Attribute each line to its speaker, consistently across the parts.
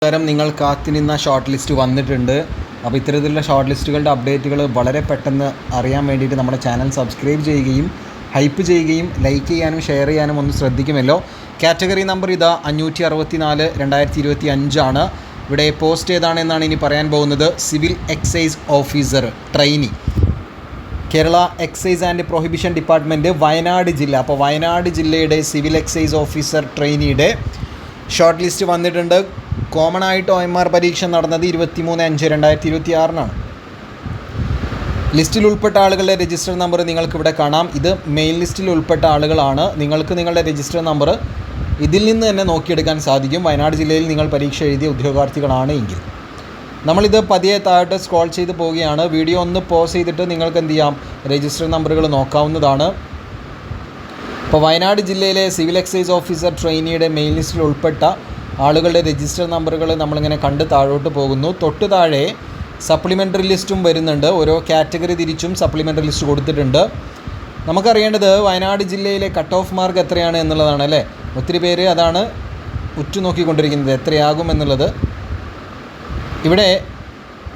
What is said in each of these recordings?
Speaker 1: നമസ്കാരം. നിങ്ങൾ കാത്തിരുന്ന ഷോർട്ട് ലിസ്റ്റ് വന്നിട്ടുണ്ട്. അപ്പോൾ ഇത്തരത്തിലുള്ള ഷോർട്ട് ലിസ്റ്റുകളുടെ അപ്ഡേറ്റുകൾ വളരെ പെട്ടെന്ന് അറിയാൻ വേണ്ടിയിട്ട് നമ്മുടെ ചാനൽ സബ്സ്ക്രൈബ് ചെയ്യുകയും ഹൈപ്പ് ചെയ്യുകയും ലൈക്ക് ചെയ്യാനും ഷെയർ ചെയ്യാനും ഒന്ന് ശ്രദ്ധിക്കുമല്ലോ. കാറ്റഗറി നമ്പർ ഇതാ 564/2025 ആണ്. ഇവിടെ പോസ്റ്റ് ഏതാണെന്നാണ് ഇനി പറയാൻ പോകുന്നത്. Civil excise officer trainee, Kerala excise and prohibition department, Wayanad ജില്ല. അപ്പോൾ വയനാട് ജില്ലയുടെ സിവിൽ എക്സൈസ് ഓഫീസർ ട്രെയിനിയുടെ ഷോർട്ട് ലിസ്റ്റ് വന്നിട്ടുണ്ട്. കോമൺ ആയിട്ട് OMR പരീക്ഷ നടന്നത് 23/5/2026 ലിസ്റ്റിൽ ഉൾപ്പെട്ട ആളുകളുടെ രജിസ്റ്റർ നമ്പർ നിങ്ങൾക്കിവിടെ കാണാം. ഇത് മെയിൻ ലിസ്റ്റിൽ ഉൾപ്പെട്ട ആളുകളാണ്. നിങ്ങൾക്ക് നിങ്ങളുടെ രജിസ്റ്റർ നമ്പർ ഇതിൽ നിന്ന് തന്നെ നോക്കിയെടുക്കാൻ സാധിക്കും. വയനാട് ജില്ലയിൽ നിങ്ങൾ പരീക്ഷ എഴുതിയ ഉദ്യോഗാർത്ഥികളാണ് എങ്കിൽ. നമ്മളിത് പതിയെ താഴോട്ട് സ്ക്രോൾ ചെയ്ത് പോവുകയാണ്. വീഡിയോ ഒന്ന് പോസ് ചെയ്തിട്ട് നിങ്ങൾക്ക് എന്ത് ചെയ്യാം, രജിസ്റ്റർ നമ്പറുകൾ നോക്കാവുന്നതാണ്. ഇപ്പോൾ വയനാട് ജില്ലയിലെ സിവിൽ എക്സൈസ് ഓഫീസർ ട്രെയിനിയുടെ മെയിൻ ലിസ്റ്റിൽ ഉൾപ്പെട്ട ആളുകളുടെ രജിസ്റ്റർ നമ്പറുകൾ നമ്മളിങ്ങനെ കണ്ട് താഴോട്ട് പോകുന്നു. തൊട്ട് താഴെ സപ്ലിമെൻ്ററി ലിസ്റ്റും വരുന്നുണ്ട്. ഓരോ കാറ്റഗറി തിരിച്ചും സപ്ലിമെൻ്ററി ലിസ്റ്റ് കൊടുത്തിട്ടുണ്ട്. നമുക്കറിയേണ്ടത് വയനാട് ജില്ലയിലെ കട്ട് ഓഫ് മാർക്ക് എത്രയാണ് എന്നുള്ളതാണ് അല്ലേ. ഒത്തിരി പേര് അതാണ് ഉറ്റുനോക്കിക്കൊണ്ടിരിക്കുന്നത്, എത്രയാകും എന്നുള്ളത്. ഇവിടെ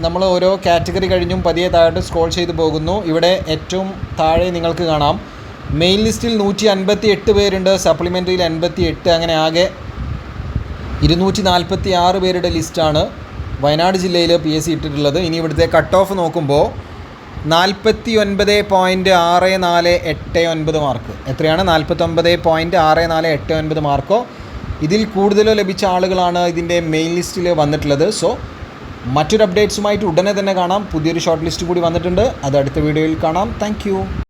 Speaker 1: നമ്മൾ ഓരോ കാറ്റഗറി കഴിഞ്ഞും പതിയെ താഴോട്ട് സ്ക്രോൾ ചെയ്ത് പോകുന്നു. ഇവിടെ ഏറ്റവും താഴെ നിങ്ങൾക്ക് കാണാം മെയിൻ ലിസ്റ്റിൽ 158 പേരുണ്ട്, സപ്ലിമെൻ്ററിയിൽ 88, അങ്ങനെ ആകെ 246 പേരുടെ ലിസ്റ്റാണ് വയനാട് ജില്ലയിൽ PSC ഇട്ടിട്ടുള്ളത്. ഇനി ഇവിടുത്തെ കട്ട് ഓഫ് നോക്കുമ്പോൾ 49.6489 മാർക്ക്. എത്രയാണ്? 49.6489 മാർക്കോ ഇതിൽ കൂടുതലോ ലഭിച്ച ആളുകളാണ് ഇതിൻ്റെ മെയിൻ ലിസ്റ്റിൽ വന്നിട്ടുള്ളത്. സോ മറ്റൊരു അപ്ഡേറ്റ്സുമായിട്ട് ഉടനെ തന്നെ കാണാം. പുതിയൊരു ഷോർട്ട് ലിസ്റ്റ് കൂടി വന്നിട്ടുണ്ട്. അത് അടുത്ത വീഡിയോയിൽ കാണാം. താങ്ക്